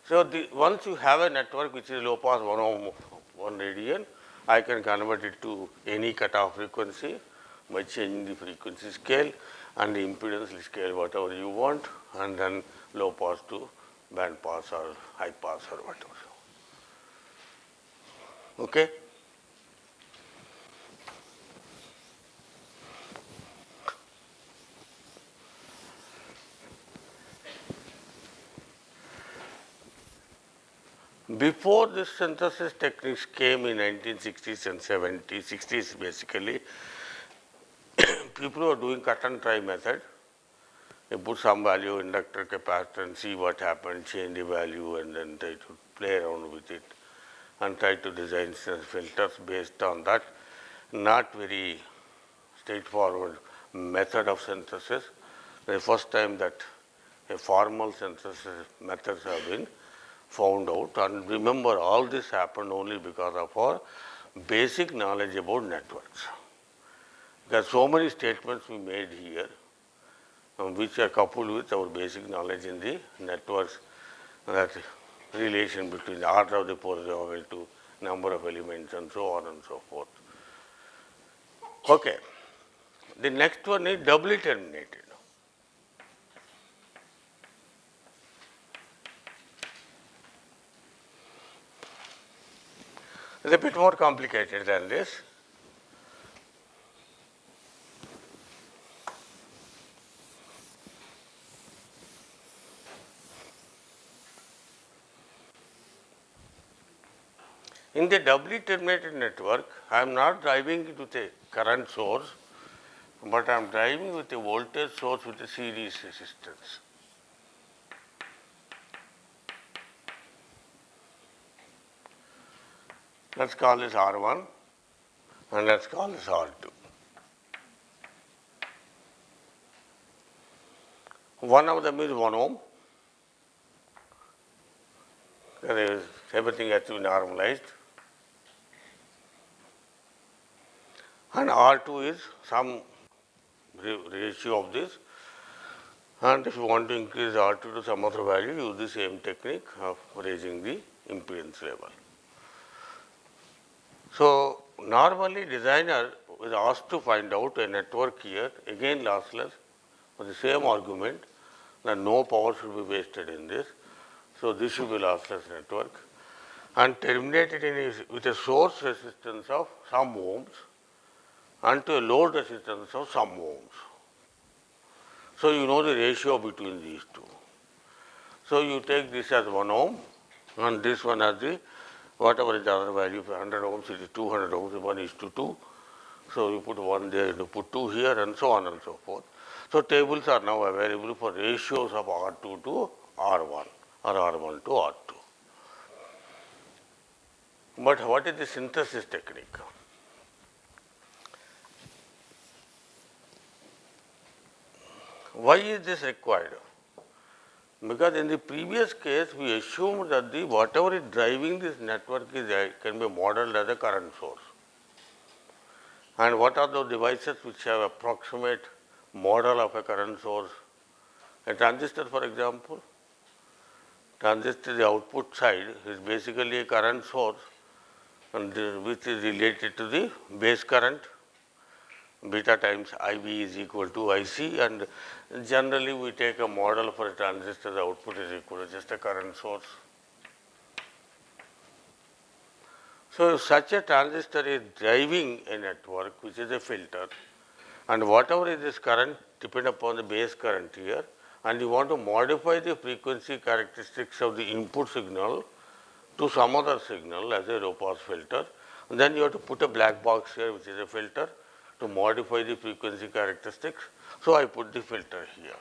So, once you have a network which is low pass 1 ohm 1 radian, I can convert it to any cutoff frequency by changing the frequency scale and the impedance scale whatever you want, and then low pass to band pass or high pass or whatever. Okay. Before this synthesis techniques came in 1960s and 70s, 60s basically, people were doing cut and try method. You put some value inductor capacitor and see what happened, change the value and then try to play around with it and try to design filters based on that. Not very straightforward method of synthesis. The first time that a formal synthesis methods have been found out, and remember all this happened only because of our basic knowledge about networks. There are so many statements we made here which are coupled with our basic knowledge in the networks, that relation between the order of the Poisson to number of elements and so on and so forth. Okay. The next one is doubly terminated. It's a bit more complicated than this. In the doubly terminated network, I am not driving it with a current source, but I am driving with a voltage source with a series resistance. Let's call this R1 and let's call this R2. One of them is 1 ohm. Everything has to be normalized. And R2 is some ratio of this. And if you want to increase R2 to some other value, use the same technique of raising the impedance level. So, normally designer is asked to find out a network here, again lossless, for the same argument that no power should be wasted in this. So, this should be lossless network and terminated with a source resistance of some ohms and to a load resistance of some ohms. So, you know the ratio between these two. So, you take this as 1 ohm and this one as the whatever is the other value, 100 ohms, it is 200 ohms, 1 is to 2. So, you put 1 there, you put 2 here and so on and so forth. So, tables are now available for ratios of R2 to R1 or R1 to R2. But what is the synthesis technique? Why is this required? Because in the previous case, we assumed that the whatever is driving this network can be modeled as a current source. And what are those devices which have approximate model of a current source? A transistor, for example. Transistor, the output side is basically a current source, and which is related to the base current. Beta times IB is equal to IC, and generally we take a model for a transistor, the output is equal to just a current source. So, if such a transistor is driving a network which is a filter, and whatever is this current depend upon the base current here, and you want to modify the frequency characteristics of the input signal to some other signal as a low pass filter, and then you have to put a black box here which is a filter to modify the frequency characteristics. So, I put the filter here,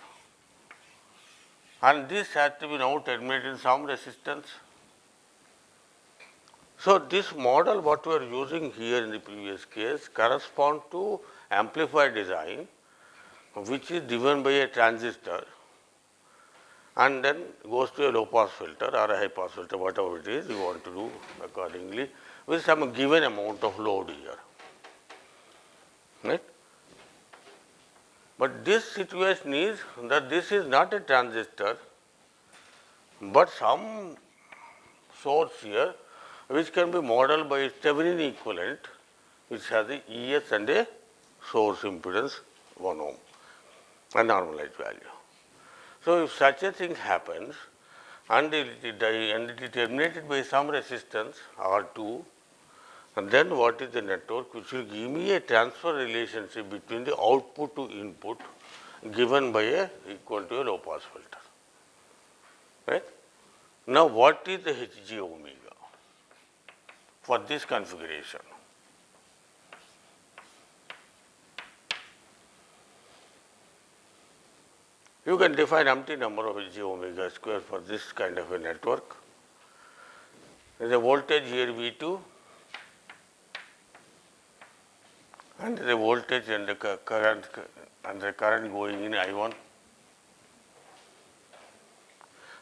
and this has to be now terminated in some resistance. So, this model what we are using here in the previous case correspond to amplifier design, which is driven by a transistor and then goes to a low pass filter or a high pass filter, whatever it is you want to do accordingly with some given amount of load here. Right? But this situation is that this is not a transistor, but some source here, which can be modeled by its Thevenin equivalent, which has the ES and a source impedance 1 ohm, a normalized value. So, if such a thing happens and it is terminated by some resistance R2, and then what is the network which will give me a transfer relationship between the output to input given by a equal to a low pass filter. Right? Now, what is the Hg omega for this configuration? You can define empty number of Hg omega square for this kind of a network. There is a voltage here V2 and the voltage and the current going in I1.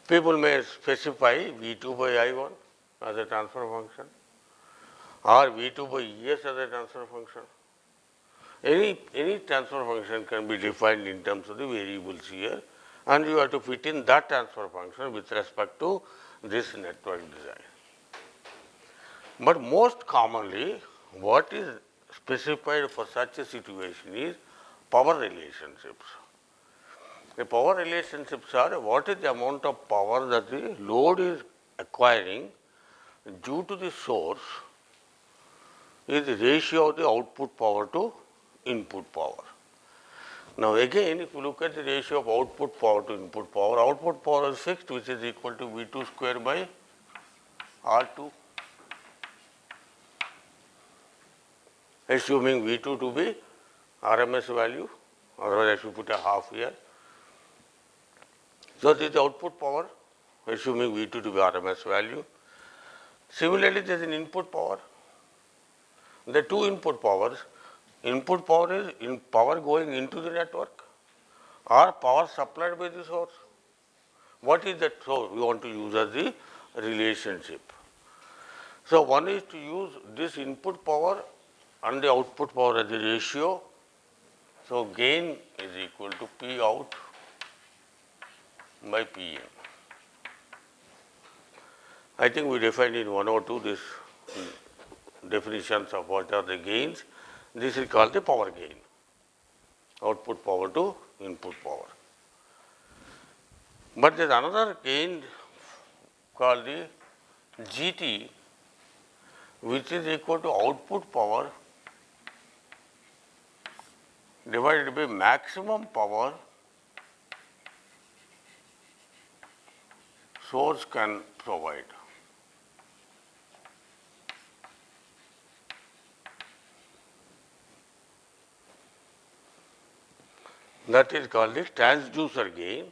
People may specify V2 by I1 as a transfer function or V2 by ES as a transfer function. Any transfer function can be defined in terms of the variables here, and you have to fit in that transfer function with respect to this network design. But most commonly, what is specified for such a situation is power relationships. The power relationships are what is the amount of power that the load is acquiring due to the source is the ratio of the output power to input power. Now, again, if you look at the ratio of output power to input power is fixed, which is equal to V2 square by R2, assuming V2 to be RMS value, otherwise I should put a half here. So, this is the output power, assuming V2 to be RMS value. Similarly, there is an input power. The two input powers. Input power is in power going into the network or power supplied by the source. What is that source we want to use as the relationship? So, one is to use this input power and the output power as the ratio. So, gain is equal to P out by P in. I think we defined in 102 this definitions of what are the gains. This is called the power gain, output power to input power. But there is another gain called the GT, which is equal to output power divided by maximum power source can provide. That is called the transducer gain,